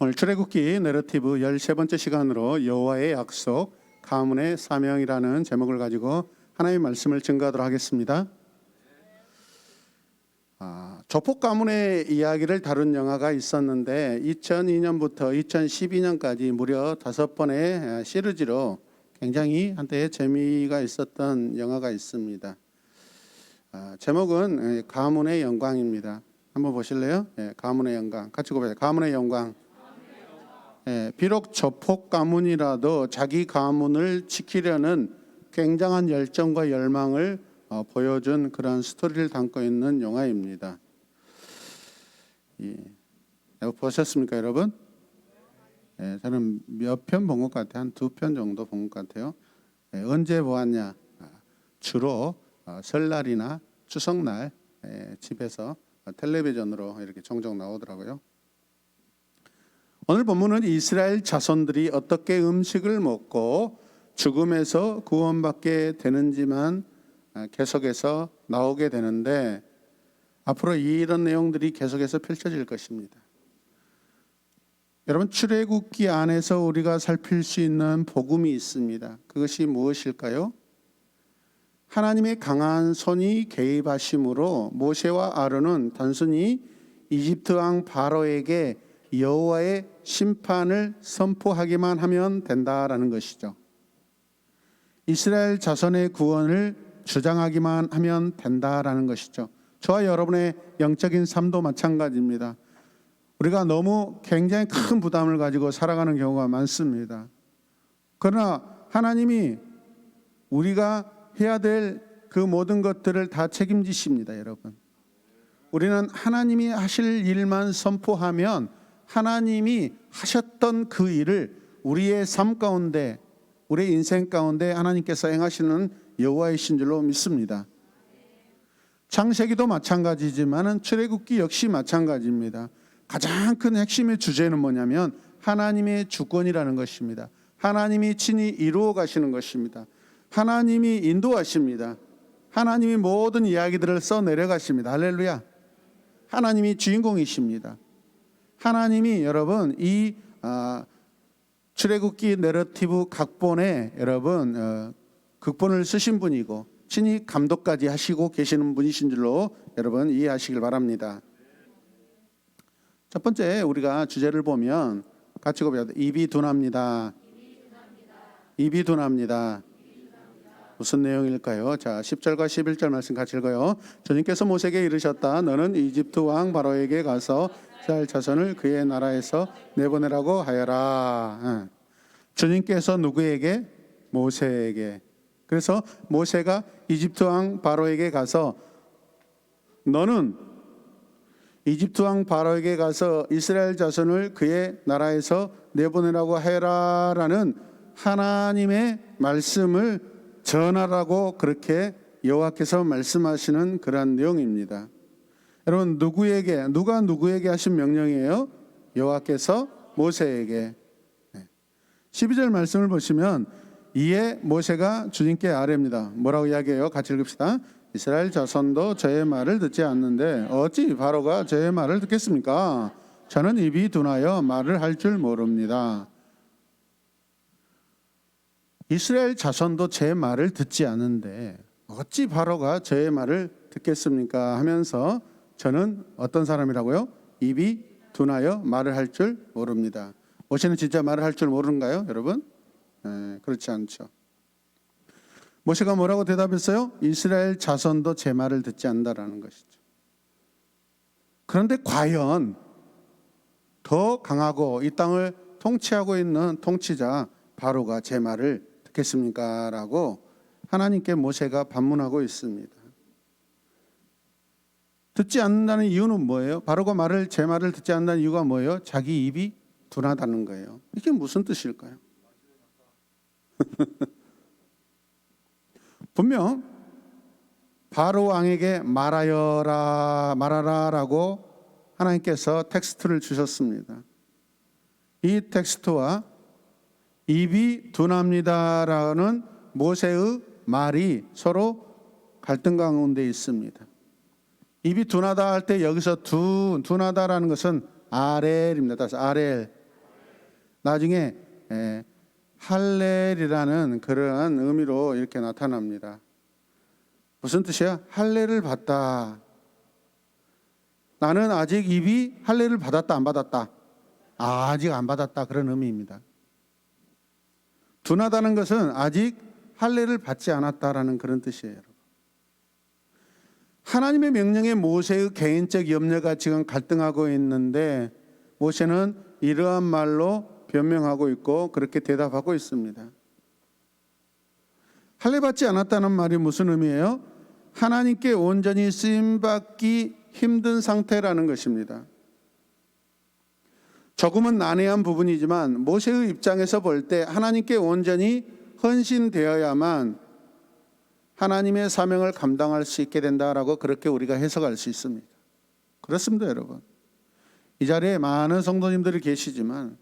오늘 출애굽기 내러티브 13번째 시간으로 여호와의 약속, 가문의 사명이라는 제목을 가지고 하나님의 말씀을 증거하도록 하겠습니다. 조폭 가문의 이야기를 다룬 영화가 있었는데 2002년부터 2012년까지 무려 5번의 시리즈로 굉장히 한때 재미가 있었던 영화가 있습니다. 제목은 가문의 영광입니다. 한번 보실래요? 가문의 영광. 같이 고백해요. 가문의 영광. 비록 조폭 가문이라도 자기 가문을 지키려는 굉장한 열정과 열망을 보여준 그런 스토리를 담고 있는 영화입니다. 보셨습니까, 여러분? 저는 몇 편 본 것 같아요. 한 2편 정도 본 것 같아요. 언제 보았냐? 주로 설날이나 추석날 집에서 텔레비전으로 이렇게 종종 나오더라고요. 오늘 본문은 이스라엘 자손들이 어떻게 음식을 먹고 죽음에서 구원받게 되는지만 계속해서 나오게 되는데 앞으로 이런 내용들이 계속해서 펼쳐질 것입니다. 여러분, 출애굽기 안에서 우리가 살필 수 있는 복음이 있습니다. 그것이 무엇일까요? 하나님의 강한 손이 개입하심으로 모세와 아론은 단순히 이집트 왕 바로에게 여호와의 심판을 선포하기만 하면 된다라는 것이죠. 이스라엘 자손의 구원을 주장하기만 하면 된다라는 것이죠. 저와 여러분의 영적인 삶도 마찬가지입니다. 우리가 너무 굉장히 큰 부담을 가지고 살아가는 경우가 많습니다. 그러나 하나님이 우리가 해야 될 그 모든 것들을 다 책임지십니다, 여러분. 우리는 하나님이 하실 일만 선포하면 하나님이 하셨던 그 일을 우리의 삶 가운데, 우리의 인생 가운데 하나님께서 행하시는 여호와이신 줄로 믿습니다. 창세기도 마찬가지지만 출애굽기 역시 마찬가지입니다. 가장 큰 핵심의 주제는 뭐냐면 하나님의 주권이라는 것입니다. 하나님이 친히 이루어 가시는 것입니다. 하나님이 인도하십니다. 하나님이 모든 이야기들을 써내려 가십니다. 할렐루야. 하나님이 주인공이십니다. 하나님이 여러분 이 출애굽기 내러티브 각본에 여러분 극본을 쓰신 분이고 친히 감독까지 하시고 계시는 분이신 줄로 여러분 이해하시길 바랍니다. 첫 번째 우리가 주제를 보면 같이 고백해요. 입이 둔합니다. 입이 둔합니다. 무슨 내용일까요? 자, 10절과 11절 말씀 같이 읽어요. 주님께서 모세에게 이르셨다. 너는 이집트 왕 바로에게 가서 이스라엘 자손을 그의 나라에서 내보내라고 하여라. 주님께서 누구에게? 모세에게. 그래서 모세가 이집트 왕 바로에게 가서 너는 이집트 왕 바로에게 가서 이스라엘 자손을 그의 나라에서 내보내라고 하여라라는 하나님의 말씀을 전하라고 그렇게 여호와께서 말씀하시는 그러한 내용입니다. 여러분, 누가 누구에게 하신 명령이에요? 여호와께서 모세에게. 12절 말씀을 보시면 이에 모세가 주님께 아뢰입니다. 뭐라고 이야기해요? 같이 읽읍시다. 이스라엘 자손도 저의 말을 듣지 않는데 어찌 바로가 저의 말을 듣겠습니까? 저는 입이 둔하여 말을 할 줄 모릅니다. 이스라엘 자손도 제 말을 듣지 않는데 어찌 바로가 저의 말을 듣겠습니까? 하면서 저는 어떤 사람이라고요? 입이 둔하여 말을 할 줄 모릅니다. 모세는 진짜 말을 할 줄 모르는가요, 여러분? 그렇지 않죠. 모세가 뭐라고 대답했어요? 이스라엘 자손도 제 말을 듣지 않는다라는 것이죠. 그런데 과연 더 강하고 이 땅을 통치하고 있는 통치자 바로가 제 말을 듣겠습니까? 라고 하나님께 모세가 반문하고 있습니다. 듣지 않는다는 이유는 뭐예요? 바로가 제 말을 듣지 않는다는 이유가 뭐예요? 자기 입이 둔하다는 거예요. 이게 무슨 뜻일까요? 분명 바로 왕에게 말하라라고 하나님께서 텍스트를 주셨습니다. 이 텍스트와 입이 둔합니다라는 모세의 말이 서로 갈등 가운데 있습니다. 입이 둔하다 할 때 여기서 둔하다라는 것은 아렐입니다. 따라서 아렐, 나중에 할렐이라는 그러한 의미로 이렇게 나타납니다. 무슨 뜻이야? 할례를 받다. 나는 아직 입이 할례를 받았다 안 받았다? 아직 안 받았다, 그런 의미입니다. 둔하다는 것은 아직 할례를 받지 않았다라는 그런 뜻이에요. 하나님의 명령에 모세의 개인적 염려가 지금 갈등하고 있는데 모세는 이러한 말로 변명하고 있고 그렇게 대답하고 있습니다. 할례 받지 않았다는 말이 무슨 의미예요? 하나님께 온전히 쓰임받기 힘든 상태라는 것입니다. 조금은 난해한 부분이지만 모세의 입장에서 볼 때 하나님께 온전히 헌신되어야만 하나님의 사명을 감당할 수 있게 된다라고 그렇게 우리가 해석할 수 있습니다. 그렇습니다, 여러분. 이 자리에 많은 성도님들이 계시지만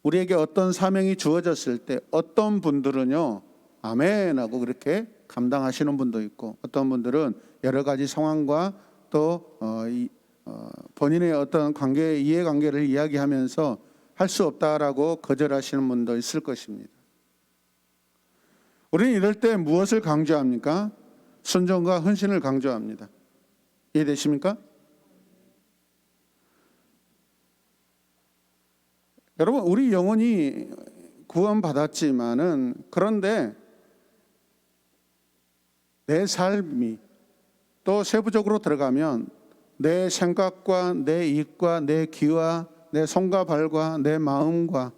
우리에게 어떤 사명이 주어졌을 때 어떤 분들은요, 아멘 하고 그렇게 감당하시는 분도 있고 어떤 분들은 여러 가지 상황과 또 본인의 어떤 이해관계를 이야기하면서 할 수 없다라고 거절하시는 분도 있을 것입니다. 우리는 이럴 때 무엇을 강조합니까? 순종과 헌신을 강조합니다. 이해되십니까? 여러분, 우리 영혼이 구원받았지만은 그런데 내 삶이 또 세부적으로 들어가면 내 생각과 내 입과 내 귀와 내 손과 발과 내 마음과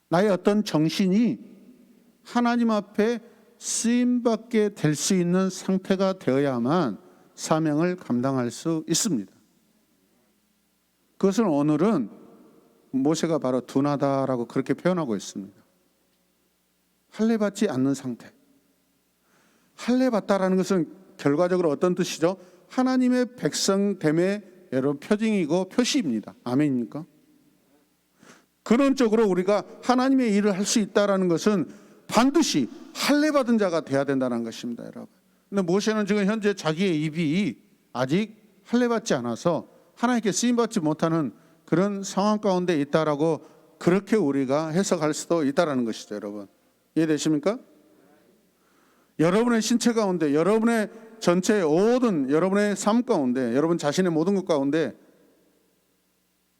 나의 어떤 정신이 하나님 앞에 쓰임받게 될 수 있는 상태가 되어야만 사명을 감당할 수 있습니다. 그것을 오늘은 모세가 바로 둔하다라고 그렇게 표현하고 있습니다. 할례 받지 않는 상태. 할례 받다라는 것은 결과적으로 어떤 뜻이죠? 하나님의 백성됨의 여러 표징이고 표시입니다. 아멘입니까? 근원적으로 우리가 하나님의 일을 할 수 있다라는 것은 반드시 할례 받은 자가 돼야 된다는 것입니다, 여러분. 근데 모세는 지금 현재 자기의 입이 아직 할례 받지 않아서 하나님께 쓰임 받지 못하는 그런 상황 가운데 있다라고 그렇게 우리가 해석할 수도 있다라는 것이죠, 여러분. 이해되십니까? 여러분의 신체 가운데, 여러분의 전체 모든 여러분의 삶 가운데, 여러분 자신의 모든 것 가운데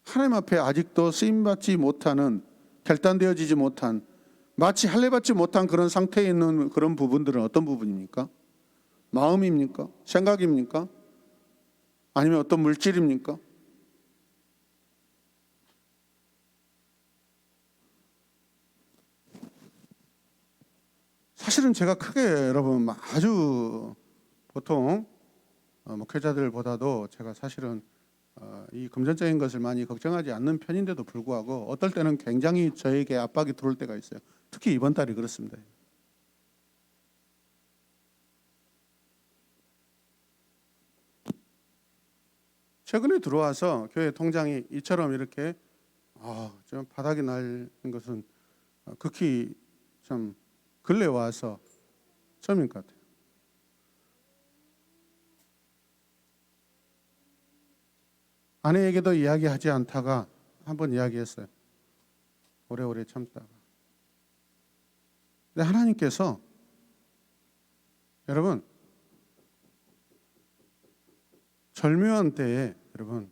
하나님 앞에 아직도 쓰임받지 못하는, 결단되어지지 못한, 마치 할례받지 못한 그런 상태에 있는 그런 부분들은 어떤 부분입니까? 마음입니까? 생각입니까? 아니면 어떤 물질입니까? 사실은 제가 크게 여러분 아주 보통 목회자들보다도 제가 사실은 이 금전적인 것을 많이 걱정하지 않는 편인데도 불구하고 어떨 때는 굉장히 저에게 압박이 들어올 때가 있어요. 특히 이번 달이 그렇습니다. 최근에 들어와서 교회 통장이 이처럼 이렇게 좀 바닥이 날 것은 극히 참 근래 와서 처음인 것 같아요. 아내에게도 이야기하지 않다가 한번 이야기했어요. 오래오래 참다가. 근데 하나님께서 여러분 절묘한 때에 여러분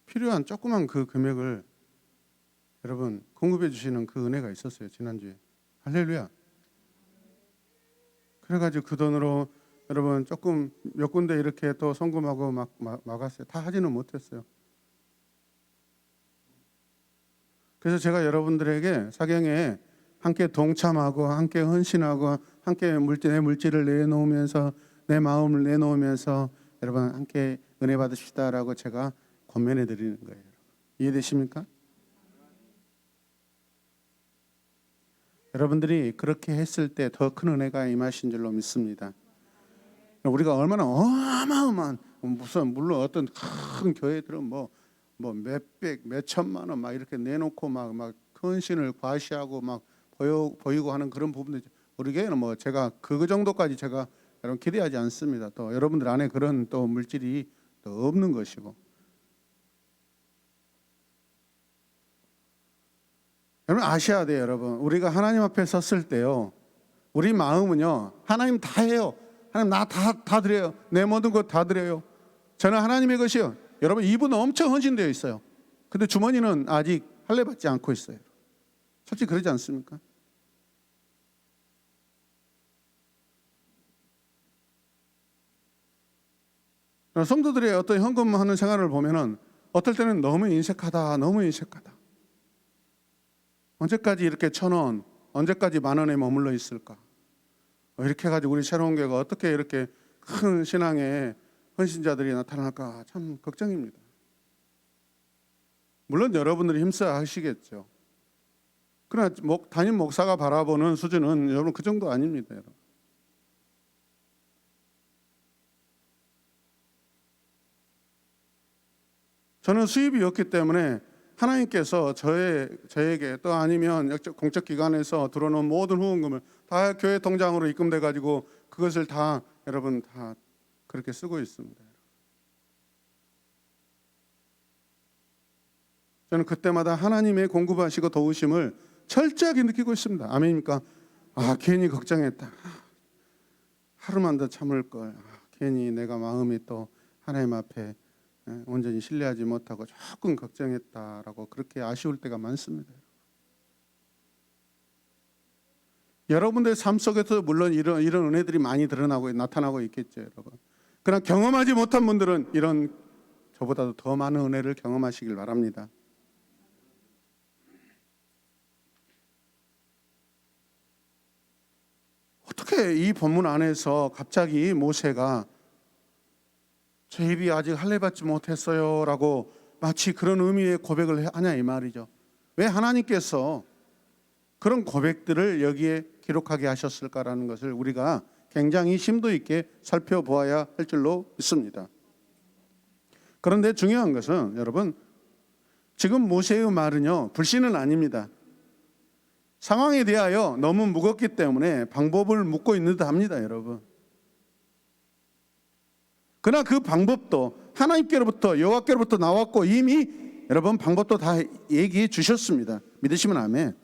필요한 조그만 그 금액을 여러분 공급해 주시는 그 은혜가 있었어요. 지난주에. 할렐루야. 그래가지고 그 돈으로 여러분 조금 몇 군데 이렇게 또 송금하고 막았어요. 다 하지는 못했어요. 그래서 제가 여러분들에게 사경에 함께 동참하고 함께 헌신하고 함께 내 물질을 내놓으면서 내 마음을 내놓으면서 여러분 함께 은혜 받으시다라고 제가 권면해 드리는 거예요. 이해되십니까? 여러분들이 그렇게 했을 때 더 큰 은혜가 임하신 줄로 믿습니다. 우리가 얼마나 어마어마한 물론 어떤 큰 교회들은 뭐 몇백 몇천만 원 막 이렇게 내놓고 막 헌신을 과시하고 막 보이고 하는 그런 부분들, 우리 교회는 뭐 제가 그 정도까지 제가 여러분 기대하지 않습니다. 또 여러분들 안에 그런 또 물질이 또 없는 것이고. 여러분 아셔야 돼요. 여러분 우리가 하나님 앞에 섰을 때요, 우리 마음은요, 하나님 다 해요. 하나님 나 다 드려요. 내 모든 것 다 드려요. 저는 하나님의 것이요. 여러분 입은 엄청 헌신되어 있어요. 근데 주머니는 아직 할례 받지 않고 있어요. 솔직히 그러지 않습니까? 성도들의 어떤 헌금하는 생활을 보면은 어떨 때는 너무 인색하다, 너무 인색하다. 언제까지 이렇게 1,000원, 언제까지 10,000원에 머물러 있을까? 이렇게 해가지고 우리 새로운 교회가 어떻게 이렇게 큰 신앙의 헌신자들이 나타날까 참 걱정입니다. 물론 여러분들이 힘써 하시겠죠. 그러나 담임 목사가 바라보는 수준은 여러분 그 정도 아닙니다. 여러분. 저는 수입이 없기 때문에 하나님께서 저에게 또 아니면 공적 기관에서 들어오는 모든 후원금을 다 교회 통장으로 입금돼 가지고 그것을 다 여러분 다 그렇게 쓰고 있습니다. 저는 그때마다 하나님의 공급하시고 도우심을 철저하게 느끼고 있습니다. 아멘입니까? 괜히 걱정했다. 하루만 더 참을 걸. 괜히 내가 마음이 또 하나님 앞에 온전히 신뢰하지 못하고 조금 걱정했다라고 그렇게 아쉬울 때가 많습니다. 여러분들의 삶 속에서 물론 이런 은혜들이 많이 드러나고 나타나고 있겠죠, 여러분. 그러나 경험하지 못한 분들은 이런 저보다도 더 많은 은혜를 경험하시길 바랍니다. 어떻게 이 본문 안에서 갑자기 모세가 제 입이 아직 할례 받지 못했어요 라고 마치 그런 의미의 고백을 하냐 이 말이죠. 왜 하나님께서 그런 고백들을 여기에 기록하게 하셨을까라는 것을 우리가 굉장히 심도 있게 살펴보아야 할 줄로 믿습니다. 그런데 중요한 것은 여러분, 지금 모세의 말은요, 불신은 아닙니다. 상황에 대하여 너무 무겁기 때문에 방법을 묻고 있는 듯 합니다, 여러분. 그러나 그 방법도 하나님께로부터, 여호와께로부터 나왔고 이미 여러분 방법도 다 얘기해 주셨습니다. 믿으시면 아멘.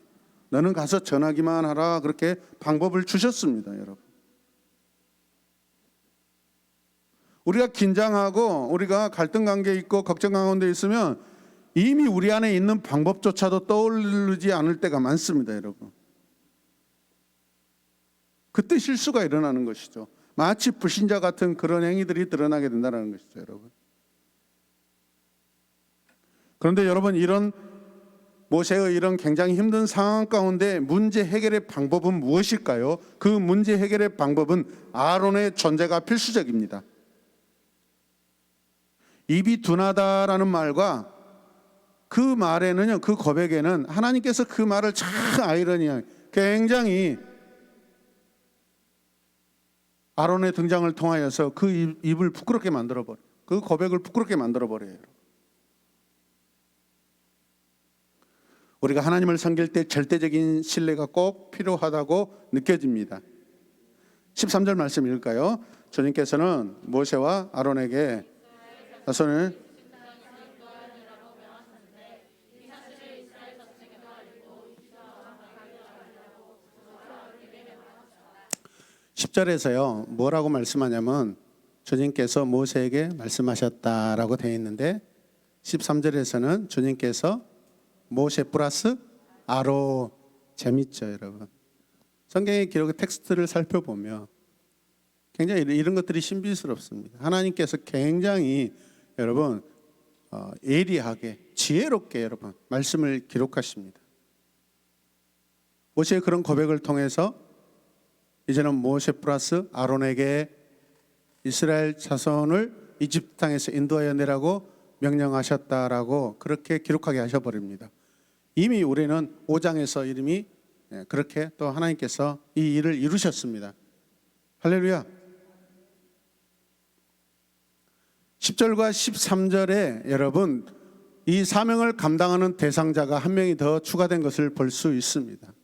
너는 가서 전하기만 하라, 그렇게 방법을 주셨습니다, 여러분. 우리가 긴장하고 우리가 갈등 관계에 있고 걱정 가운데 있으면 이미 우리 안에 있는 방법조차도 떠오르지 않을 때가 많습니다, 여러분. 그때 실수가 일어나는 것이죠. 마치 불신자 같은 그런 행위들이 드러나게 된다는 것이죠, 여러분. 그런데 여러분, 이런 모세의 이런 굉장히 힘든 상황 가운데 문제 해결의 방법은 무엇일까요? 그 문제 해결의 방법은 아론의 존재가 필수적입니다. 입이 둔하다라는 말과 그 말에는요, 그 고백에는 하나님께서 그 말을 참 아이러니하게 굉장히 아론의 등장을 통하여서 그 입을 부끄럽게 만들어버려요. 그 고백을 부끄럽게 만들어버려요. 우리가 하나님을 섬길 때 절대적인 신뢰가 꼭 필요하다고 느껴집니다. 13절 말씀 읽을까요? 주님께서는 모세와 아론에게 자손을 (10절에서요) 뭐라고 말씀하냐면 주님께서 모세에게 말씀하셨다라고 되어 있는데 13절에서는 주님께서 모세 플러스 아론. 재밌죠, 여러분? 성경의 기록의 텍스트를 살펴보면 굉장히 이런 것들이 신비스럽습니다. 하나님께서 굉장히 여러분 예리하게 지혜롭게 여러분 말씀을 기록하십니다. 모세의 그런 고백을 통해서 이제는 모세 플러스 아론에게 이스라엘 자손을 이집트 땅에서 인도하여 내라고 명령하셨다라고 그렇게 기록하게 하셔버립니다. 이미 우리는 5장에서 이름이 그렇게 또 하나님께서 이 일을 이루셨습니다. 할렐루야. 10절과 13절에 여러분 이 사명을 감당하는 대상자가 한 명이 더 추가된 것을 볼 수 있습니다.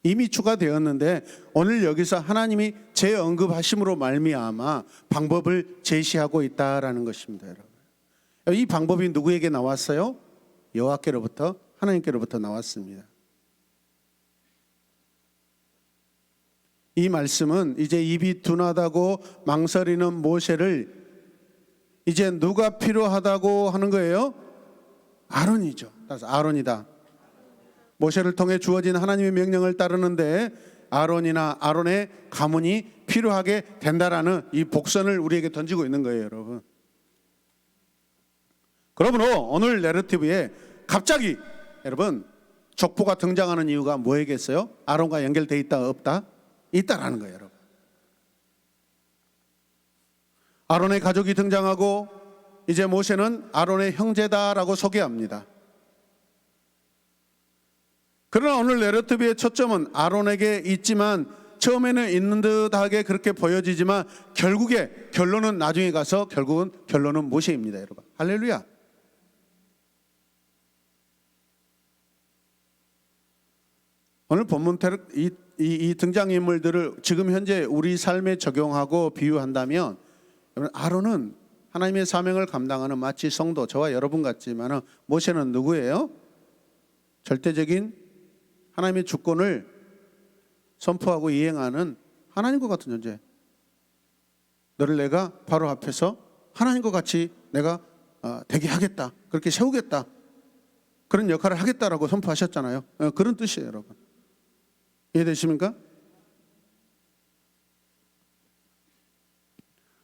이미 추가되었는데 오늘 여기서 하나님이 재언급하심으로 말미암아 방법을 제시하고 있다라는 것입니다, 여러분. 이 방법이 누구에게 나왔어요? 여호와께로부터, 하나님께로부터 나왔습니다. 이 말씀은 이제 입이 둔하다고 망설이는 모세를 이제 누가 필요하다고 하는 거예요? 아론이죠. 따라서 아론이다. 모세를 통해 주어진 하나님의 명령을 따르는데 아론이나 아론의 가문이 필요하게 된다라는 이 복선을 우리에게 던지고 있는 거예요, 여러분. 그러므로 오늘 내러티브에 갑자기 여러분 족보가 등장하는 이유가 뭐겠어요? 아론과 연결되어 있다 없다? 있다라는 거예요, 여러분. 아론의 가족이 등장하고 이제 모세는 아론의 형제다라고 소개합니다. 그러나 오늘 내러티브의 초점은 아론에게 있지만 처음에는 있는 듯하게 그렇게 보여지지만 결국에 결론은 나중에 가서 결국은 결론은 모세입니다, 여러분. 할렐루야. 오늘 본문 이 등장인물들을 지금 현재 우리 삶에 적용하고 비유한다면 아론은 하나님의 사명을 감당하는 마치 성도 저와 여러분 같지만 모세는 누구예요? 절대적인 하나님의 주권을 선포하고 이행하는 하나님과 같은 존재. 너를 내가 바로 앞에서 하나님과 같이 내가 되게 하겠다, 그렇게 세우겠다, 그런 역할을 하겠다라고 선포하셨잖아요. 그런 뜻이에요, 여러분. 이해되십니까?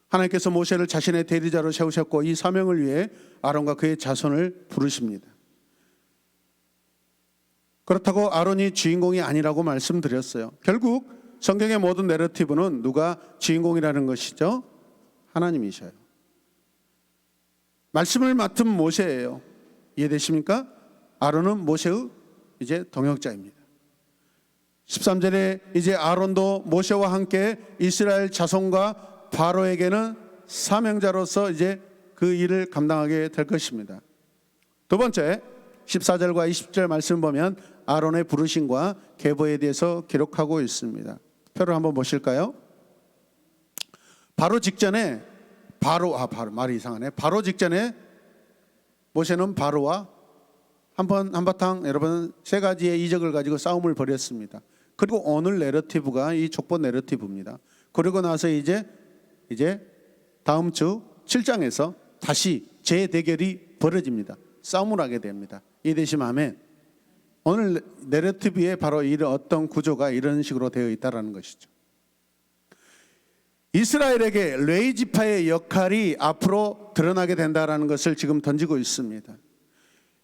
하나님께서 모세를 자신의 대리자로 세우셨고 이 사명을 위해 아론과 그의 자손을 부르십니다. 그렇다고 아론이 주인공이 아니라고 말씀드렸어요. 결국 성경의 모든 내러티브는 누가 주인공이라는 것이죠? 하나님이셔요. 말씀을 맡은 모세예요. 이해되십니까? 아론은 모세의 이제 동역자입니다. 13절에 이제 아론도 모세와 함께 이스라엘 자손과 바로에게는 사명자로서 이제 그 일을 감당하게 될 것입니다. 두 번째 14절과 20절 말씀 보면 아론의 부르심과 계보에 대해서 기록하고 있습니다. 표를 한번 보실까요? 바로 직전에 말이 이상하네. 바로 직전에 모세는 바로와 한바탕 여러분 세 가지의 이적을 가지고 싸움을 벌였습니다. 그리고 오늘 내러티브가 이 족보 내러티브입니다. 그리고 나서 이제 다음 주 7장에서 다시 재대결이 벌어집니다. 싸움을 하게 됩니다. 이해되시면 아멘. 오늘 내러티브에 바로 이런 어떤 구조가 이런 식으로 되어 있다는 것이죠. 이스라엘에게 레위 지파의 역할이 앞으로 드러나게 된다는 것을 지금 던지고 있습니다.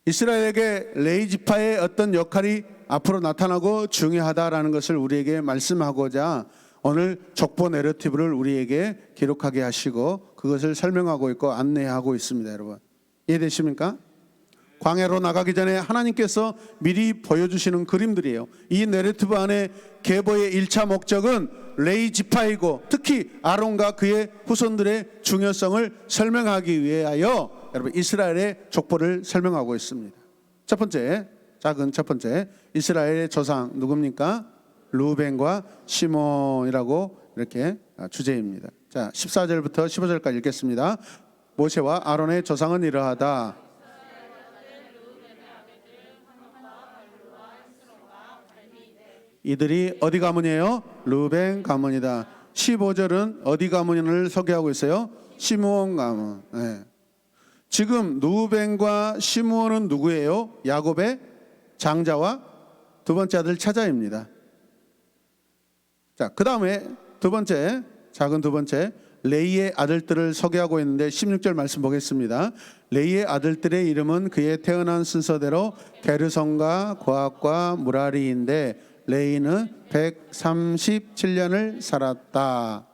이스라엘에게 레위 지파의 어떤 역할이 앞으로 나타나고 중요하다라는 것을 우리에게 말씀하고자 오늘 족보 내러티브를 우리에게 기록하게 하시고 그것을 설명하고 있고 안내하고 있습니다, 여러분. 이해되십니까? 광야로 나가기 전에 하나님께서 미리 보여주시는 그림들이에요. 이 내러티브 안에 계보의 1차 목적은 레위 지파이고 특히 아론과 그의 후손들의 중요성을 설명하기 위하여 여러분 이스라엘의 족보를 설명하고 있습니다. 첫 번째 이스라엘의 조상 누굽니까? 루벤과 시몬이라고 이렇게 주제입니다. 자, 14절부터 15절까지 읽겠습니다. 모세와 아론의 조상은 이러하다. 이들이 어디 가문이에요? 루벤 가문이다. 15절은 어디 가문을 소개하고 있어요? 시므온 가문. 네. 지금 루벤과 시므온은 누구예요? 야곱의 장자와 두 번째 아들 차자입니다. 자, 그 다음에 작은 두 번째 레이의 아들들을 소개하고 있는데 16절 말씀 보겠습니다. 레이의 아들들의 이름은 그의 태어난 순서대로 게르손과 고핫과 무라리인데 레이는 137년을 살았다.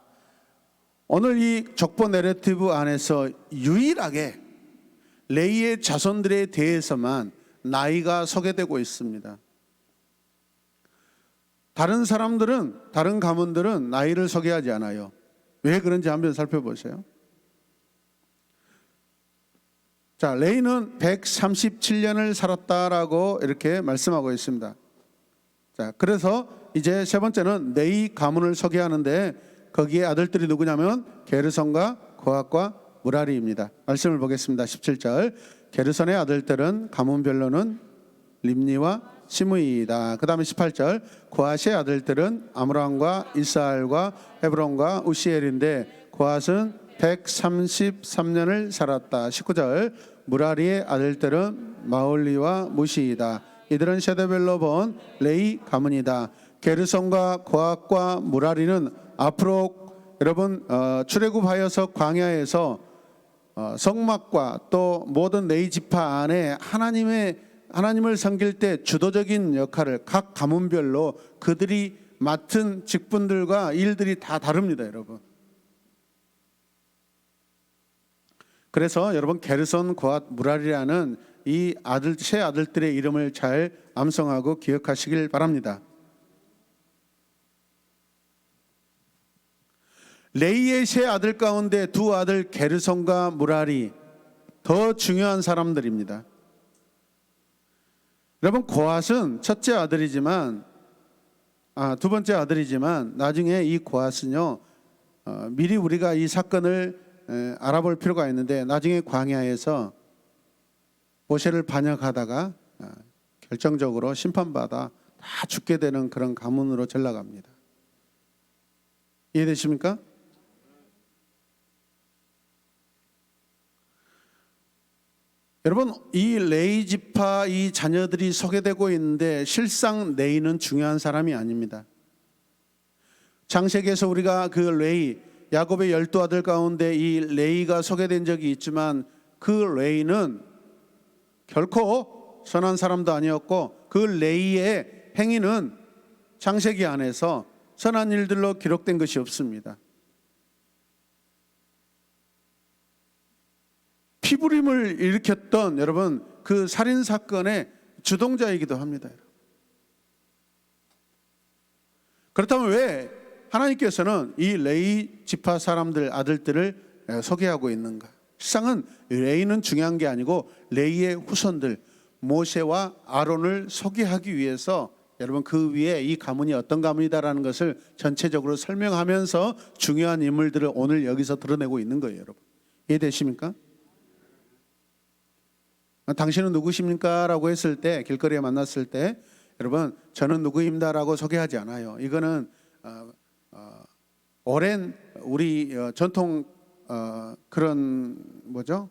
오늘 이 족보 내러티브 안에서 유일하게 레이의 자손들에 대해서만 나이가 소개되고 있습니다. 다른 가문들은 나이를 소개하지 않아요. 왜 그런지 한번 살펴보세요. 자, 레이는 137년을 살았다라고 이렇게 말씀하고 있습니다. 자, 그래서 이제 세 번째는 레이 가문을 소개하는데 거기에 아들들이 누구냐면 게르손과 고핫과 무라리입니다. 말씀을 보겠습니다. 17절. 게르손의 아들들은 가문별로는 림니와 시므이이다. 그 다음에 18절 고핫의 아들들은 아므람과 이스알과 헤브론과 우시엘인데 고핫은 133년을 살았다. 19절 무라리의 아들들은 마올리와 무시이다. 이들은 셰데벨로 본 레이 가문이다. 게르손과 고핫과 무라리는 앞으로 여러분 출애굽하여서 광야에서 성막과 또 모든 레위 지파 안에 하나님을 섬길 때 주도적인 역할을 각 가문별로 그들이 맡은 직분들과 일들이 다 다릅니다, 여러분. 그래서 여러분 게르손, 고핫, 무라리라는 이 세 아들들의 이름을 잘 암송하고 기억하시길 바랍니다. 레이의 세 아들 가운데 두 아들 게르손과 무라리 더 중요한 사람들입니다. 여러분 고핫은 첫째 아들이지만 두 번째 아들이지만 나중에 이 고핫은요 미리 우리가 이 사건을 알아볼 필요가 있는데 나중에 광야에서 모세를 반역하다가 결정적으로 심판받아 다 죽게 되는 그런 가문으로 전락합니다. 이해되십니까? 여러분 이 레위 지파 이 자녀들이 소개되고 있는데 실상 레위는 중요한 사람이 아닙니다. 창세기에서 우리가 그 레위 야곱의 12아들 가운데 이 레위가 소개된 적이 있지만 그 레위는 결코 선한 사람도 아니었고 그 레위의 행위는 창세기 안에서 선한 일들로 기록된 것이 없습니다. 피부림을 일으켰던 여러분 그 살인 사건의 주동자이기도 합니다. 그렇다면 왜 하나님께서는 이 레위 지파 사람들 아들들을 소개하고 있는가? 실상은 레위는 중요한 게 아니고 레위의 후손들 모세와 아론을 소개하기 위해서 여러분 그 위에 이 가문이 어떤 가문이다라는 것을 전체적으로 설명하면서 중요한 인물들을 오늘 여기서 드러내고 있는 거예요, 여러분. 이해되십니까? 당신은 누구십니까? 라고 했을 때 길거리에 만났을 때 여러분 저는 누구입니다 라고 소개하지 않아요. 이거는 오랜 우리 전통 그런 뭐죠?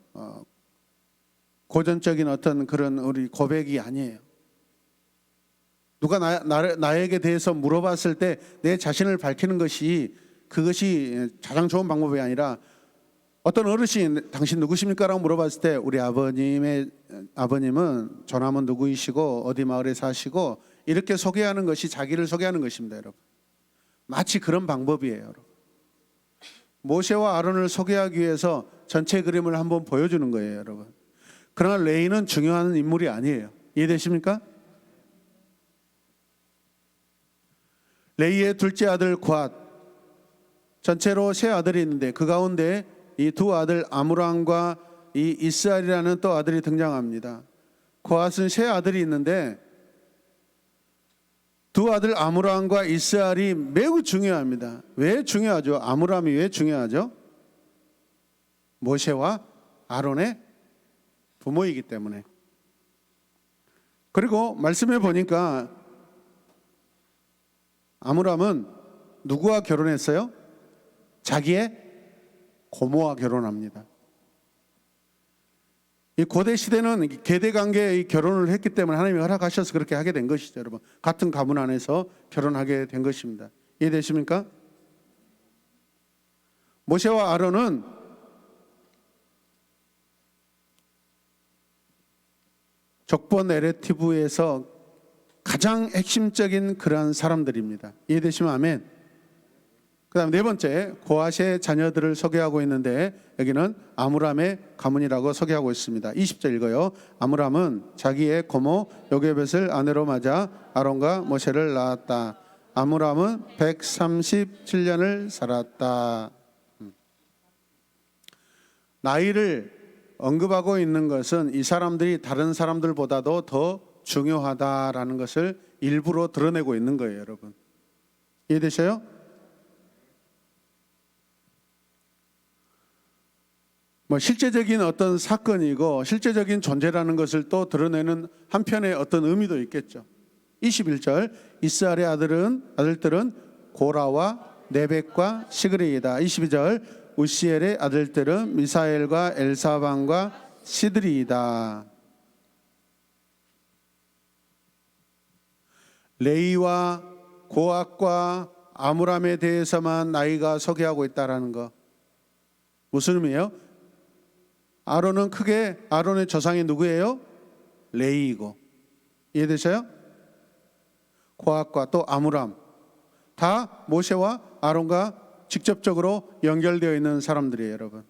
고전적인 어떤 그런 우리 고백이 아니에요. 누가 나에게 대해서 물어봤을 때 내 자신을 밝히는 것이 그것이 가장 좋은 방법이 아니라 어떤 어르신 당신 누구십니까? 라고 물어봤을 때 우리 아버님은 조남은 누구이시고 어디 마을에 사시고 이렇게 소개하는 것이 자기를 소개하는 것입니다, 여러분. 마치 그런 방법이에요, 여러분. 모세와 아론을 소개하기 위해서 전체 그림을 한번 보여주는 거예요, 여러분. 그러나 레위는 중요한 인물이 아니에요. 이해되십니까? 레위의 둘째 아들 고핫 전체로 세 아들이 있는데 그 가운데 이 두 아들 아므람과 이 이스알이라는 또 아들이 등장합니다. 고핫은 세 아들이 있는데 두 아들 아므람과 이스알이 매우 중요합니다. 왜 중요하죠? 아므람이 왜 중요하죠? 모세와 아론의 부모이기 때문에. 그리고 말씀해 보니까 아므람은 누구와 결혼했어요? 자기의 고모와 결혼합니다. 이 고대 시대는 계대 관계의 결혼을 했기 때문에 하나님이 허락하셔서 그렇게 하게 된 것이죠, 여러분. 같은 가문 안에서 결혼하게 된 것입니다. 이해되십니까? 모세와 아론은 족보 내러티브에서 가장 핵심적인 그러한 사람들입니다. 이해되시면 아멘. 그 다음 네 번째 고핫의 자녀들을 소개하고 있는데 여기는 아므람의 가문이라고 소개하고 있습니다. 20절 읽어요. 아므람은 자기의 고모 요게벳을 아내로 맞아 아론과 모세를 낳았다. 아므람은 137년을 살았다. 나이를 언급하고 있는 것은 이 사람들이 다른 사람들보다도 더 중요하다라는 것을 일부러 드러내고 있는 거예요, 여러분. 이해되셔요? 실제적인 어떤 사건이고 실제적인 존재라는 것을 또 드러내는 한편의 어떤 의미도 있겠죠. 21절 이스라엘의 아들들은 고라와 네벡과 시그리이다. 22절 우시엘의 아들들은 미사엘과 엘사반과 시드리이다. 레이와 고앗과 아므람에 대해서만 나이가 서기하고 있다라는 거 무슨 의미예요? 아론은 크게 아론의 조상이 누구예요? 레이이고 이해되셔요? 고앗과 또 아므람 다 모세와 아론과 직접적으로 연결되어 있는 사람들이에요, 여러분.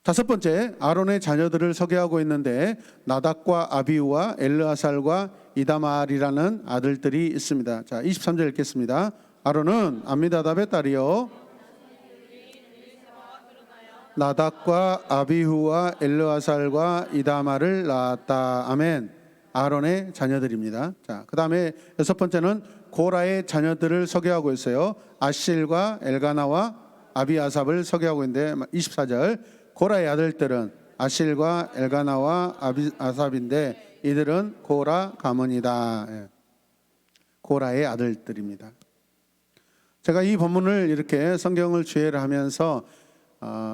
다섯 번째, 아론의 자녀들을 소개하고 있는데 나답과 아비후와 엘르아살과 이다말이라는 아들들이 있습니다. 자, 23절 읽겠습니다. 아론은 암미나답의 딸이요 나답과 아비후와 엘르아살과 이다말을 낳았다. 아멘. 아론의 자녀들입니다. 자, 그 다음에 여섯 번째는 고라의 자녀들을 소개하고 있어요. 아실과 엘가나와 아비아삽을 소개하고 있는데 24절 고라의 아들들은 아실과 엘가나와 아비아삽인데 이들은 고라 가문이다. 고라의 아들들입니다. 제가 이 본문을 이렇게 성경을 주의를 하면서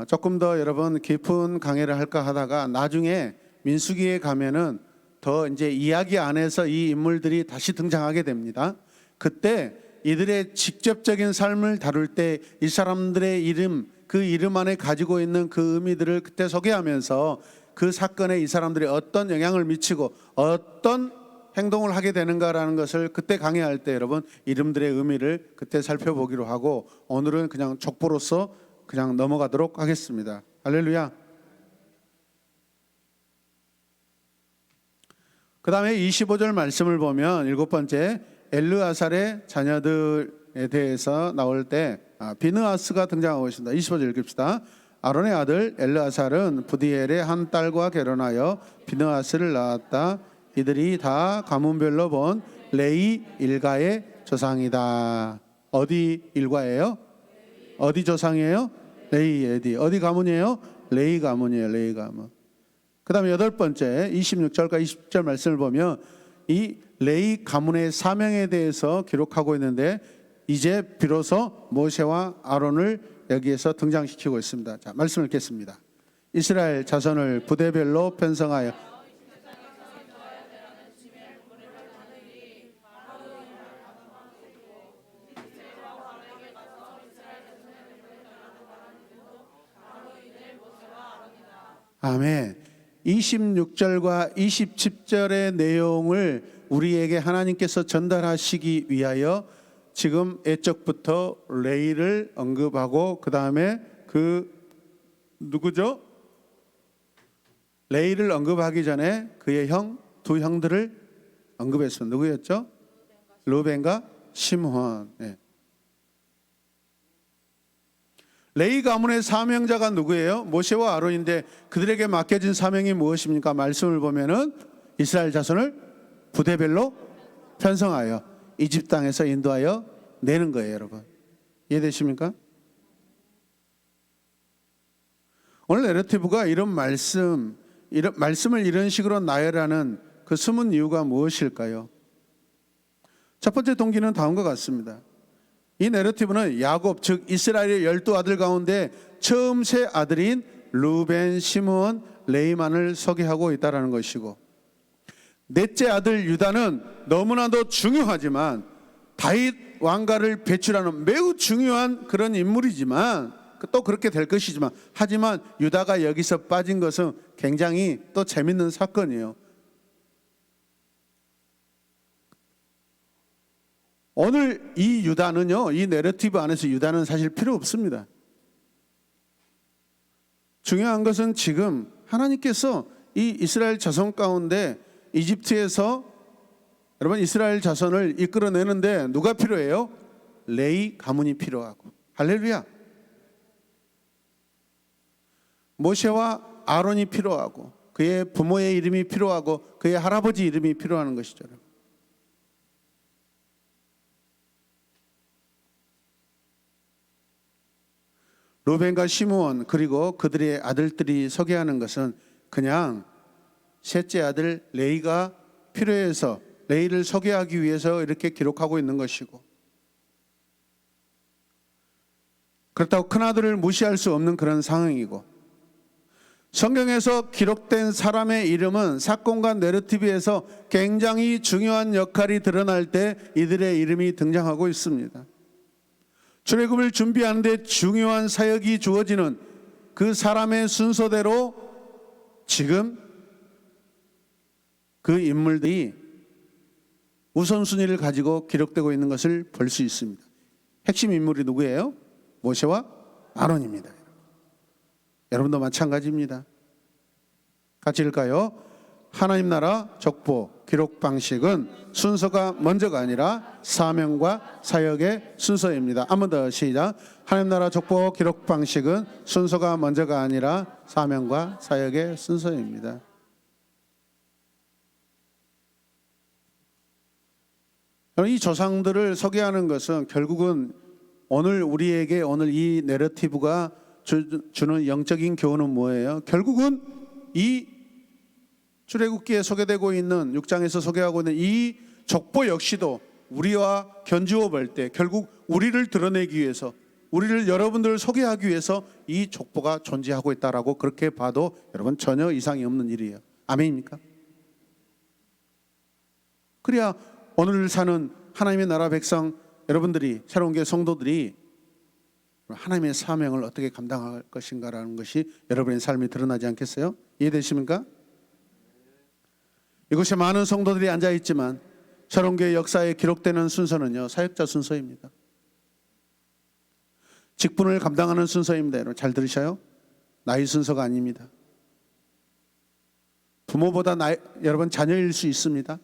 조금 더 여러분 깊은 강해를 할까 하다가 나중에 민수기에 가면은 더 이제 이야기 안에서 이 인물들이 다시 등장하게 됩니다. 그때 이들의 직접적인 삶을 다룰 때 이 사람들의 이름, 그 이름 안에 가지고 있는 그 의미들을 그때 소개하면서 그 사건에 이 사람들이 어떤 영향을 미치고 어떤 행동을 하게 되는가라는 것을 그때 강의할 때 여러분 이름들의 의미를 그때 살펴보기로 하고 오늘은 그냥 족보로서 그냥 넘어가도록 하겠습니다. 할렐루야. 그 다음에 25절 말씀을 보면 일곱 번째 엘르아살의 자녀들에 대해서 나올 때 비느하스가 등장하고 있습니다. 25절 읽읍시다. 아론의 아들 엘르아살은 부디엘의 한 딸과 결혼하여 비느하스를 낳았다. 이들이 다 가문별로 본 레이 일가의 조상이다. 어디 일가예요? 어디 조상이에요? 레이 에디. 어디 가문이에요? 레이 가문이에요. 레이 가문. 그 다음에 여덟 번째 26절과 20절 말씀을 보면 이 레이 가문의 사명에 대해서 기록하고 있는데 이제 비로소 모세와 아론을 여기에서 등장시키고 있습니다. 자, 말씀 읽겠습니다. 이스라엘 자손을 부대별로 편성하여 아멘. 26절과 27절의 내용을 우리에게 하나님께서 전달하시기 위하여 지금 애적부터 레이를 언급하고 그 다음에 그 누구죠? 레이를 언급하기 전에 그의 두 형들을 언급했습니다. 누구였죠? 르벤과 시므온. 네. 레이 가문의 사명자가 누구예요? 모세와 아론인데 그들에게 맡겨진 사명이 무엇입니까? 말씀을 보면은 이스라엘 자손을 부대별로 편성하여 이집 땅에서 인도하여 내는 거예요, 여러분. 이해되십니까? 오늘 내러티브가 이런 말씀을 이런 식으로 나열하는 그 숨은 이유가 무엇일까요? 첫 번째 동기는 다음과 같습니다. 이 내러티브는 야곱 즉 이스라엘의 12아들 가운데 처음 세 아들인 르벤, 시므온, 레이만을 소개하고 있다는 것이고 넷째 아들 유다는 너무나도 중요하지만 다윗 왕가를 배출하는 매우 중요한 그런 인물이지만 또 그렇게 될 것이지만 하지만 유다가 여기서 빠진 것은 굉장히 또 재밌는 사건이에요. 오늘 이 유다는요, 이 내러티브 안에서 유다는 사실 필요 없습니다. 중요한 것은 지금 하나님께서 이 이스라엘 자손 가운데 이집트에서 여러분 이스라엘 자손을 이끌어내는데 누가 필요해요? 레이 가문이 필요하고. 할렐루야. 모세와 아론이 필요하고 그의 부모의 이름이 필요하고 그의 할아버지 이름이 필요한 것이죠. 르벤과 시므온 그리고 그들의 아들들이 소개하는 것은 그냥 셋째 아들 레이가 필요해서 내일을 소개하기 위해서 이렇게 기록하고 있는 것이고, 그렇다고 큰아들을 무시할 수 없는 그런 상황이고, 성경에서 기록된 사람의 이름은 사건과 내러티브에서 굉장히 중요한 역할이 드러날 때 이들의 이름이 등장하고 있습니다. 출애굽을 준비하는 데 중요한 사역이 주어지는 그 사람의 순서대로 지금 그 인물들이 우선순위를 가지고 기록되고 있는 것을 볼 수 있습니다. 핵심 인물이 누구예요? 모세와 아론입니다. 여러분도 마찬가지입니다. 같이 읽을까요? 하나님 나라 족보 기록 방식은 순서가 먼저가 아니라 사명과 사역의 순서입니다. 한 번 더 시작. 하나님 나라 족보 기록 방식은 순서가 먼저가 아니라 사명과 사역의 순서입니다. 이 조상들을 소개하는 것은 결국은 오늘 우리에게 오늘 이 내러티브가 주는 영적인 교훈은 뭐예요? 결국은 이 출애굽기에 소개되고 있는 6장에서 소개하고 있는 이 족보 역시도 우리와 견주어 볼 때 결국 우리를 드러내기 위해서, 우리를 여러분들을 소개하기 위해서 이 족보가 존재하고 있다라고 그렇게 봐도 여러분 전혀 이상이 없는 일이에요. 아멘입니까? 그래야 오늘 사는 하나님의 나라 백성 여러분들이, 새로운 교회 성도들이 하나님의 사명을 어떻게 감당할 것인가라는 것이 여러분의 삶이 드러나지 않겠어요? 이해되십니까? 이곳에 많은 성도들이 앉아있지만 새로운 교회 역사에 기록되는 순서는요, 사역자 순서입니다. 직분을 감당하는 순서입니다. 여러분 잘 들으셔요? 나이 순서가 아닙니다. 부모보다 여러분 자녀일 수 있습니다.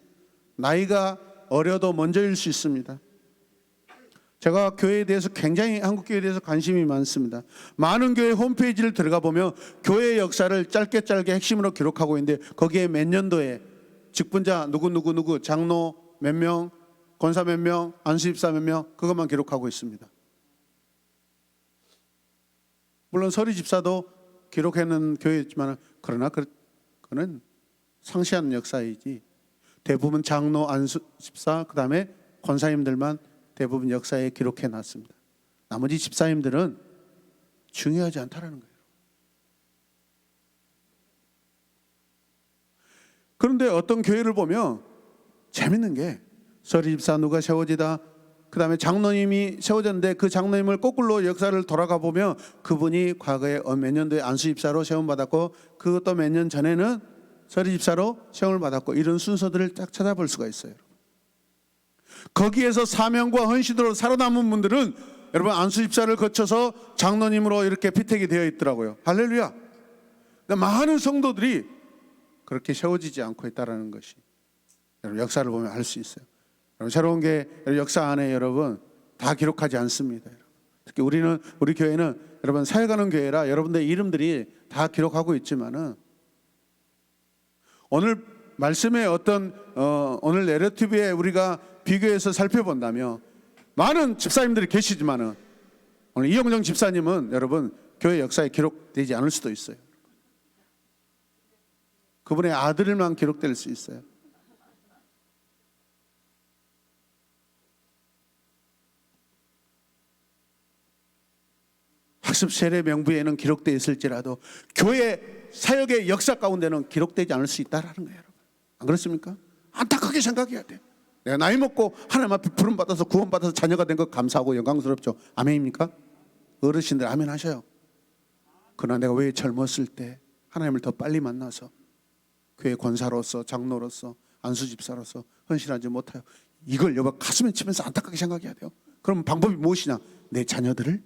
나이가 어려도 먼저일 수 있습니다. 제가 교회에 대해서 굉장히, 한국 교회에 대해서 관심이 많습니다. 많은 교회 홈페이지를 들어가 보면 교회의 역사를 짧게 핵심으로 기록하고 있는데 거기에 몇 년도에 직분자 누구 장로 몇 명, 권사 몇 명, 안수집사 몇 명, 그것만 기록하고 있습니다. 물론 서리집사도 기록해놓은 교회였지만 그러나 그는 상시한 역사이지, 대부분 장로, 안수집사, 그 다음에 권사님들만 대부분 역사에 기록해 놨습니다. 나머지 집사님들은 중요하지 않다라는 거예요. 그런데 어떤 교회를 보면 재밌는 게 서리집사 누가 세워지다, 그 다음에 장로님이 세워졌는데 그 장로님을 거꾸로 역사를 돌아가 보면 그분이 과거에 몇 년도에 안수집사로 세움받았고 그것도 몇 년 전에는 서리집사로 세움을 받았고, 이런 순서들을 딱 찾아볼 수가 있어요. 거기에서 사명과 헌신으로 살아남은 분들은 여러분 안수집사를 거쳐서 장로님으로 이렇게 피택이 되어 있더라고요. 할렐루야. 많은 성도들이 그렇게 세워지지 않고 있다는 것이 여러분 역사를 보면 알 수 있어요. 여러분 새로운 게 역사 안에 여러분 다 기록하지 않습니다. 특히 우리 교회는 여러분 사역하는 교회라 여러분들의 이름들이 다 기록하고 있지만은 오늘 말씀의 오늘 내러티브에 우리가 비교해서 살펴본다면 많은 집사님들이 계시지만은 오늘 이영정 집사님은 여러분 교회 역사에 기록되지 않을 수도 있어요. 그분의 아들만 기록될 수 있어요. 학습 세례 명부에는 기록되어 있을지라도 교회 사역의 역사 가운데는 기록되지 않을 수 있다라는 거예요. 여러분. 안 그렇습니까? 안타깝게 생각해야 돼요. 내가 나이 먹고 하나님 앞에 부름받아서 구원받아서 자녀가 된 것 감사하고 영광스럽죠. 아멘입니까? 어르신들 아멘 하셔요. 그러나 내가 왜 젊었을 때 하나님을 더 빨리 만나서 교회 권사로서, 장로로서, 안수집사로서 헌신하지 못하여, 이걸 여보 가슴에 치면서 안타깝게 생각해야 돼요. 그럼 방법이 무엇이냐? 내 자녀들을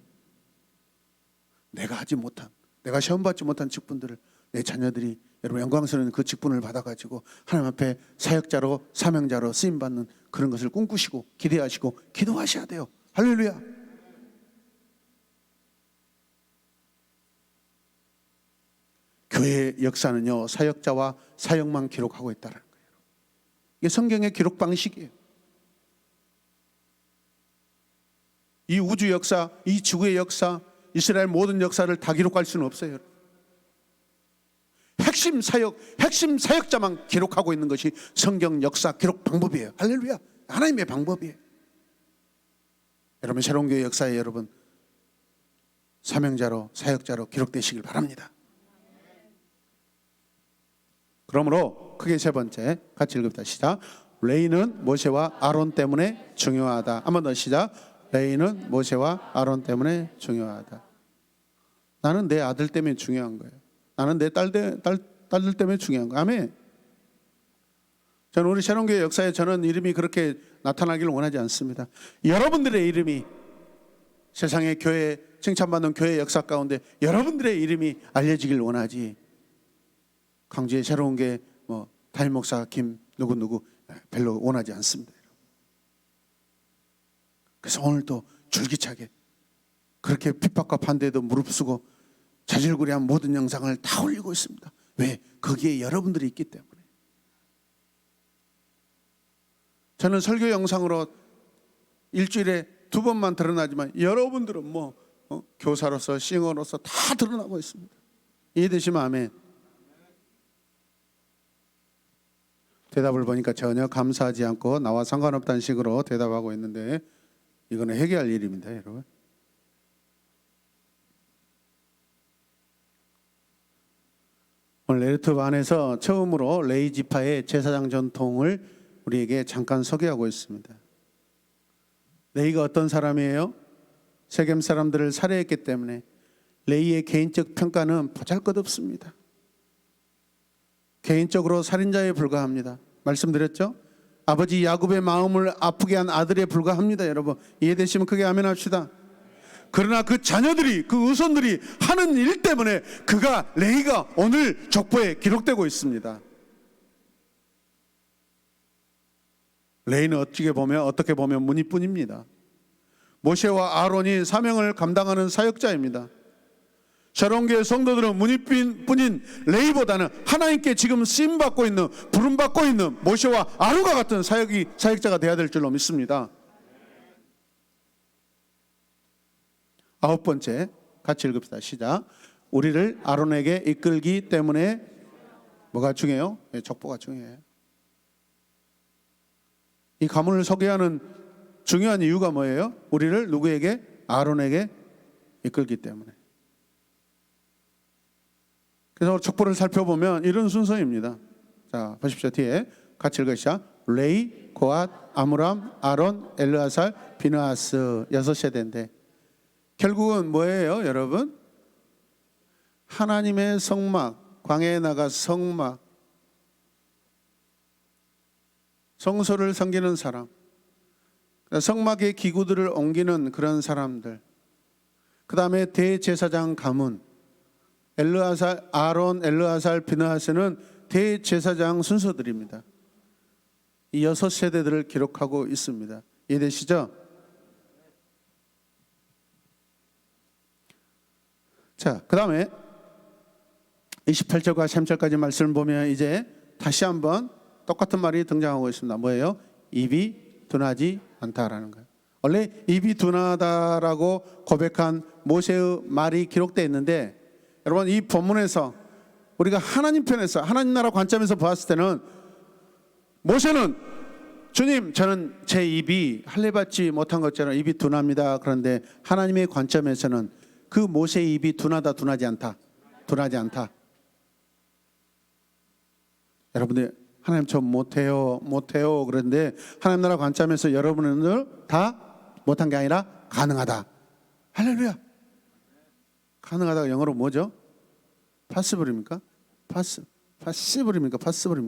내가 하지 못한, 내가 시험받지 못한 직분들을 내 자녀들이 여러분 영광스러운 그 직분을 받아가지고 하나님 앞에 사역자로, 사명자로 쓰임받는 그런 것을 꿈꾸시고 기대하시고 기도하셔야 돼요. 할렐루야. 교회의 역사는요, 사역자와 사역만 기록하고 있다는 거예요. 이게 성경의 기록 방식이에요. 이 우주 역사, 이 지구의 역사, 이스라엘 모든 역사를 다 기록할 수는 없어요. 핵심 사역자만 기록하고 있는 것이 성경 역사 기록 방법이에요. 할렐루야. 하나님의 방법이에요. 여러분 새로운 교회 역사에 여러분 사명자로 사역자로 기록되시길 바랍니다. 그러므로 크게 세 번째 같이 읽읍시다. 시작. 레위는 모세와 아론 때문에 중요하다. 한 번 더 시작. 레위는 모세와 아론 때문에 중요하다. 나는 내 아들 때문에 중요한 거예요. 나는 내 딸들 때문에 중요한 거예요. 아멘. 저는 우리 새로운교회 역사에 저는 이름이 그렇게 나타나기를 원하지 않습니다. 여러분들의 이름이 세상의 교회 칭찬받는 교회 역사 가운데 여러분들의 이름이 알려지길 원하지. 강주의 새로운교회 담임 목사 김 누구 별로 원하지 않습니다. 그래서 오늘도 줄기차게 그렇게 핍박과 반대에도 무릅쓰고 자질구레한 모든 영상을 다 올리고 있습니다. 왜? 거기에 여러분들이 있기 때문에. 저는 설교 영상으로 일주일에 2번만 드러나지만 여러분들은 교사로서 싱어로서 다 드러나고 있습니다. 이해되시면 아멘. 대답을 보니까 전혀 감사하지 않고 나와 상관없다는 식으로 대답하고 있는데 이거는 회개할 일입니다, 여러분. 오늘 내르트 안에서 처음으로 레위 지파의 제사장 전통을 우리에게 잠깐 소개하고 있습니다. 레위가 어떤 사람이에요? 세겜 사람들을 살해했기 때문에 레위의 개인적 평가는 보잘것없습니다. 개인적으로 살인자에 불과합니다. 말씀드렸죠? 아버지 야곱의 마음을 아프게 한 아들에 불과합니다. 여러분 이해되시면 크게 아멘 합시다. 그러나 그 자녀들이 그 후손들이 하는 일 때문에 레위가 오늘 족보에 기록되고 있습니다. 레위는 어떻게 보면 무늬뿐입니다. 모세와 아론이 사명을 감당하는 사역자입니다. 새로운교회 성도들은 무늬뿐인 레위보다는 하나님께 지금 쓰임받고 있는 부름받고 있는 모세와 아론과 같은 사역자가 되어야 될 줄로 믿습니다. 9번째 같이 읽읍시다. 시작. 우리를 아론에게 이끌기 때문에 뭐가 중요해요? 족보가 중요해요. 이 가문을 소개하는 중요한 이유가 뭐예요? 우리를 누구에게? 아론에게 이끌기 때문에. 그래서 족보를 살펴보면 이런 순서입니다. 자, 보십시오. 뒤에 같이 읽으시죠. 레위, 고앗, 아므람, 아론, 엘르아살, 비느하스 6세대인데 결국은 뭐예요, 여러분? 하나님의 성막, 광야에 나가 성막, 성소를 섬기는 사람, 성막의 기구들을 옮기는 그런 사람들, 그 다음에 대제사장 가문, 아론, 엘르아살, 비느하스는 대제사장 순서들입니다. 이 6세대들을 기록하고 있습니다. 이해되시죠? 자, 그 다음에 28절과 30절까지 말씀을 보면 이제 다시 한번 똑같은 말이 등장하고 있습니다. 뭐예요? 입이 둔하지 않다라는 거예요. 원래 입이 둔하다라고 고백한 모세의 말이 기록되어 있는데 여러분 이 본문에서 우리가 하나님 편에서 하나님 나라 관점에서 보았을 때는 모세는 주님 저는 제 입이 할례받지 못한 것처럼 입이 둔합니다. 그런데 하나님의 관점에서는 그 모세의 입이 둔하지 않다. 여러분들 하나님 저 못해요. 그런데 하나님 나라 관점에서 여러분들 다 못한 게 아니라 가능하다. 할렐루야. 가능하다가 영어로 뭐죠? 파시블입니까? 파시블입니까? 파시블.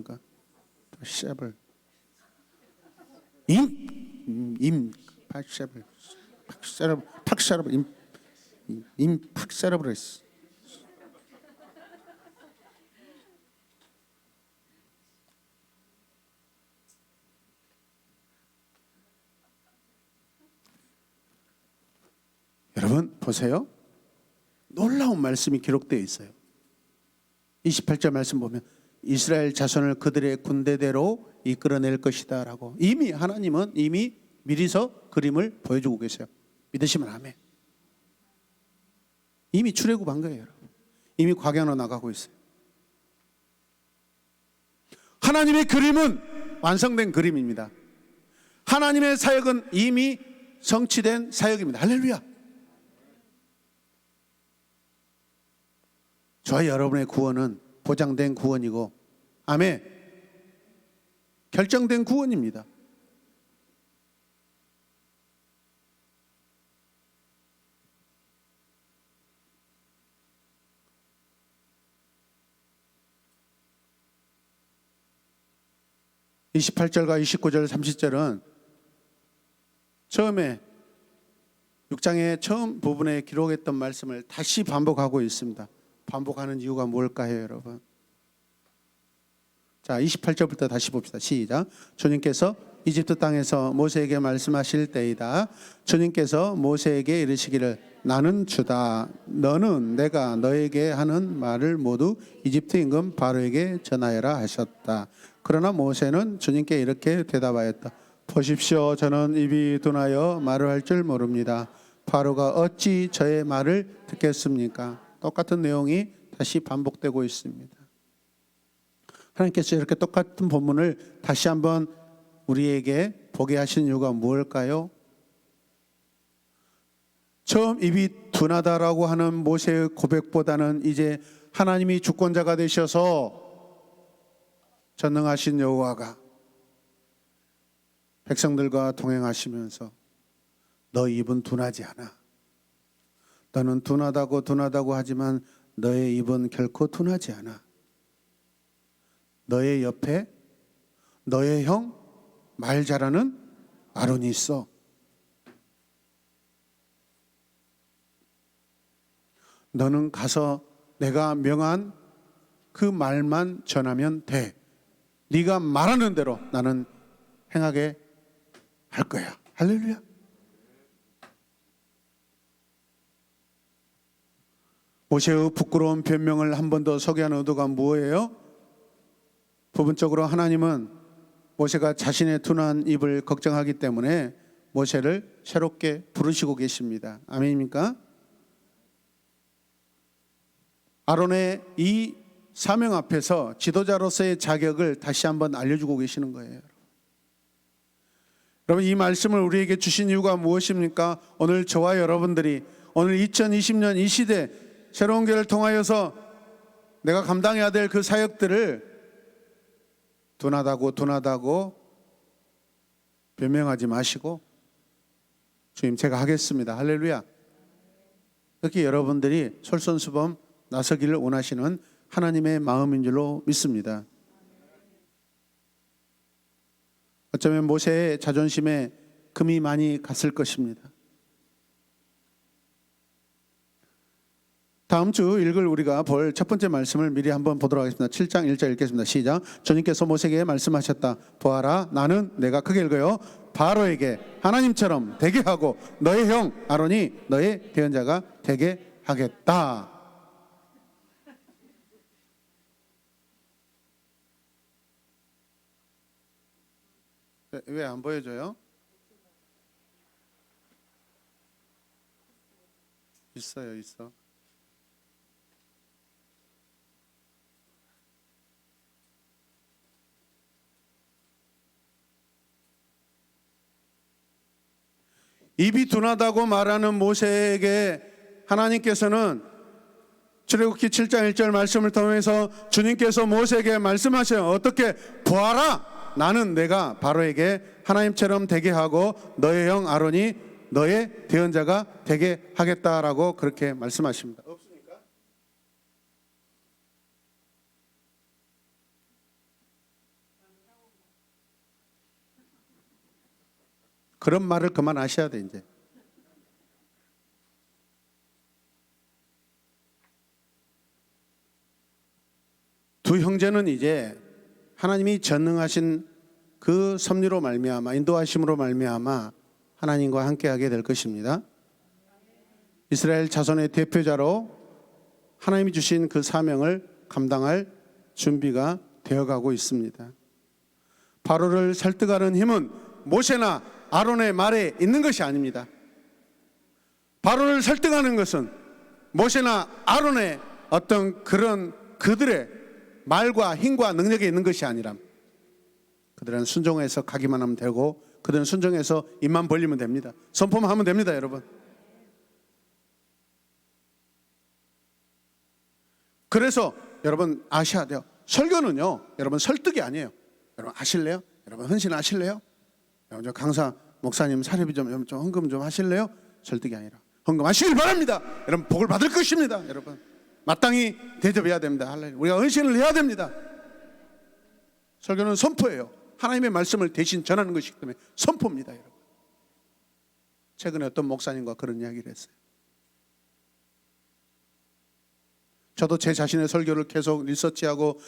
임팍세러브레스. 여러분 보세요. 놀라운 말씀이 기록되어 있어요. 28절 말씀 보면 이스라엘 자손을 그들의 군대대로 이끌어낼 것이다 라고 이미 하나님은 이미 미리서 그림을 보여주고 계세요. 믿으시면 아멘. 이미 출애굽한 거예요. 여러분. 이미 광야로 나가고 있어요. 하나님의 그림은 완성된 그림입니다. 하나님의 사역은 이미 성취된 사역입니다. 할렐루야. 저와 여러분의 구원은 보장된 구원이고, 아멘, 결정된 구원입니다. (28절과 29절) (30절은) 처음에 6장의 처음 부분에 기록했던 말씀을 다시 반복하고 있습니다. 반복하는 이유가 뭘까요, 여러분? 자, 28절부터 다시 봅시다. 시작. 주님께서 이집트 땅에서 모세에게 말씀하실 때이다. 주님께서 모세에게 이르시기를 나는 주다. 너는 내가 너에게 하는 말을 모두 이집트 임금 바로에게 전하여라 하셨다. 그러나 모세는 주님께 이렇게 대답하였다. 보십시오, 저는 입이 둔하여 말을 할 줄 모릅니다. 바로가 어찌 저의 말을 듣겠습니까? 똑같은 내용이 다시 반복되고 있습니다. 하나님께서 이렇게 똑같은 본문을 다시 한번 우리에게 보게 하신 이유가 무엇일까요? 처음 입이 둔하다라고 하는 모세의 고백보다는 이제 하나님이 주권자가 되셔서 전능하신 여호와가 백성들과 동행하시면서 너 입은 둔하지 않아. 너는 둔하다고 하지만 너의 입은 결코 둔하지 않아. 너의 옆에 너의 형 말 잘하는 아론이 있어. 너는 가서 내가 명한 그 말만 전하면 돼. 네가 말하는 대로 나는 행하게 할 거야. 할렐루야. 모세의 부끄러운 변명을 한 번 더 소개하는 의도가 무엇이에요? 부분적으로 하나님은 모세가 자신의 둔한 입을 걱정하기 때문에 모세를 새롭게 부르시고 계십니다. 아멘입니까? 아론의 이 사명 앞에서 지도자로서의 자격을 다시 한번 알려주고 계시는 거예요. 여러분, 이 말씀을 우리에게 주신 이유가 무엇입니까? 오늘 저와 여러분들이 오늘 2020년 이 시대 새로운 교회를 통하여서 내가 감당해야 될 그 사역들을 둔하다고 변명하지 마시고 주님 제가 하겠습니다. 할렐루야. 그렇게 여러분들이 솔선수범 나서기를 원하시는 하나님의 마음인 줄로 믿습니다. 어쩌면 모세의 자존심에 금이 많이 갔을 것입니다. 다음 주 읽을 우리가 볼 첫 번째 말씀을 미리 한번 보도록 하겠습니다. 7장 1절 읽겠습니다. 시작. 주님께서 모세에게 말씀하셨다. 보아라, 나는 내가 크게 읽어요. 바로에게 하나님처럼 되게 하고 너의 형 아론이 너의 대언자가 되게 하겠다. 왜 안 보여줘요? 있어. 입이 둔하다고 말하는 모세에게 하나님께서는 출애굽기 7장 1절 말씀을 통해서 주님께서 모세에게 말씀하셔요. 어떻게? 보아라, 나는 내가 바로에게 하나님처럼 되게 하고 너의 형 아론이 너의 대언자가 되게 하겠다라고 그렇게 말씀하십니다. 없습니까? 그런 말을 그만하셔야 돼 이제. 두 형제는 이제 하나님이 전능하신 그 섭리로 말미암아 인도하심으로 말미암아 하나님과 함께하게 될 것입니다. 이스라엘 자손의 대표자로 하나님이 주신 그 사명을 감당할 준비가 되어가고 있습니다. 바로를 설득하는 힘은 모세나 아론의 말에 있는 것이 아닙니다. 바로를 설득하는 것은 모세나 아론의 어떤 그런 그들의 말과 힘과 능력에 있는 것이 아니라 그들은 순종해서 가기만 하면 되고, 그들은 순종해서 입만 벌리면 됩니다. 선포만 하면 됩니다, 여러분. 그래서 여러분 아셔야 돼요. 설교는요, 여러분 설득이 아니에요. 여러분 아실래요? 여러분 헌신하실래요? 여러분 저 강사 목사님 사례비 좀 헌금 좀 하실래요? 설득이 아니라 헌금하시길 바랍니다. 여러분 복을 받을 것입니다. 여러분 마땅히 대접해야 됩니다. 할렐루야. 우리가 헌신을 해야 됩니다. 설교는 선포예요. 하나님의 말씀을 대신 전하는 것이기 때문에 선포입니다, 여러분. 최근에 어떤 목사님과 그런 이야기를 했어요. 저도 제 자신의 설교를 계속 리서치하고,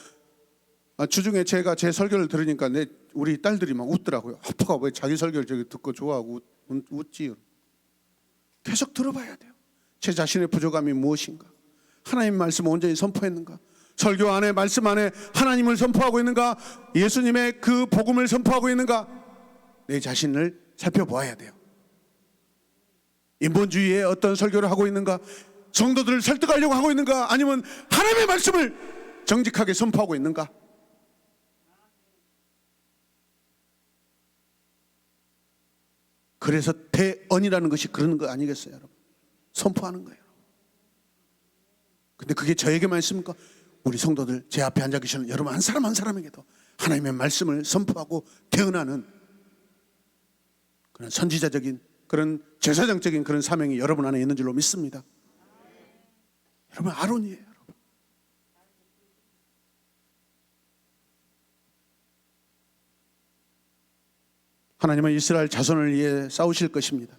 주중에 제가 제 설교를 들으니까 우리 딸들이 막 웃더라고요. 아빠가 왜 자기 설교를 저기 듣고 좋아하고 웃지? 계속 들어봐야 돼요. 제 자신의 부족함이 무엇인가? 하나님의 말씀을 온전히 선포했는가? 설교 안에, 말씀 안에 하나님을 선포하고 있는가? 예수님의 그 복음을 선포하고 있는가? 내 자신을 살펴보아야 돼요. 인본주의의 어떤 설교를 하고 있는가? 성도들을 설득하려고 하고 있는가? 아니면 하나님의 말씀을 정직하게 선포하고 있는가? 그래서 대언이라는 것이 그런 거 아니겠어요, 여러분? 선포하는 거예요. 근데 그게 저에게만 있습니까? 우리 성도들, 제 앞에 앉아 계시는 여러분 한 사람 한 사람에게도 하나님의 말씀을 선포하고 대언하는 그런 선지자적인, 그런 제사장적인 그런 사명이 여러분 안에 있는 줄로 믿습니다. 여러분 아론이에요, 여러분. 하나님은 이스라엘 자손을 위해 싸우실 것입니다.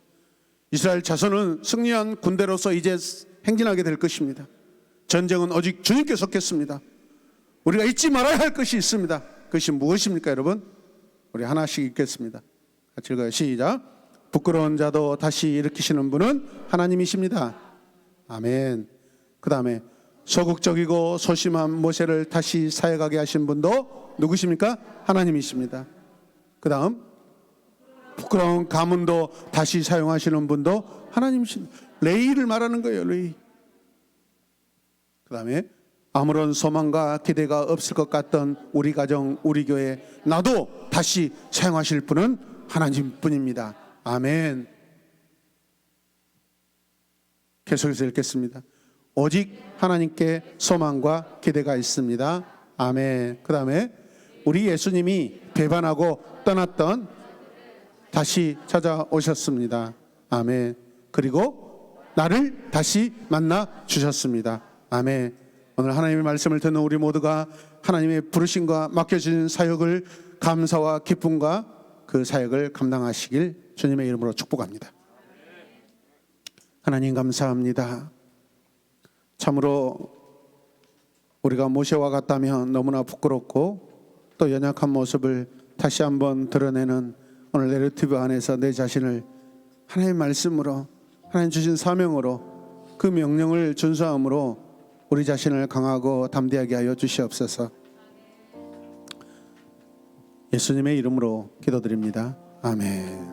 이스라엘 자손은 승리한 군대로서 이제 행진하게 될 것입니다. 전쟁은 오직 주님께 속했습니다. 우리가 잊지 말아야 할 것이 있습니다. 그것이 무엇입니까, 여러분? 우리 하나씩 읽겠습니다. 같이 읽어요. 시작. 부끄러운 자도 다시 일으키시는 분은 하나님이십니다. 아멘. 그 다음에 소극적이고 소심한 모세를 다시 사역하게 하신 분도 누구십니까? 하나님이십니다. 그 다음 부끄러운 가문도 다시 사용하시는 분도 하나님이십니다. 레이를 말하는 거예요, 레이. 그 다음에 아무런 소망과 기대가 없을 것 같던 우리 가정, 우리 교회, 나도 다시 사용하실 분은 하나님뿐입니다. 아멘. 계속해서 읽겠습니다. 오직 하나님께 소망과 기대가 있습니다. 아멘. 그 다음에 우리 예수님이 배반하고 떠났던 다시 찾아오셨습니다. 아멘. 그리고 나를 다시 만나 주셨습니다. 아멘. 오늘 하나님의 말씀을 듣는 우리 모두가 하나님의 부르심과 맡겨진 사역을 감사와 기쁨과 그 사역을 감당하시길 주님의 이름으로 축복합니다. 하나님 감사합니다. 참으로 우리가 모세와 같다면 너무나 부끄럽고 또 연약한 모습을 다시 한번 드러내는 오늘 내러티브 안에서 내 자신을 하나님의 말씀으로, 하나님 주신 사명으로, 그 명령을 준수함으로 우리 자신을 강하고 담대하게 하여 주시옵소서. 예수님의 이름으로 기도드립니다. 아멘.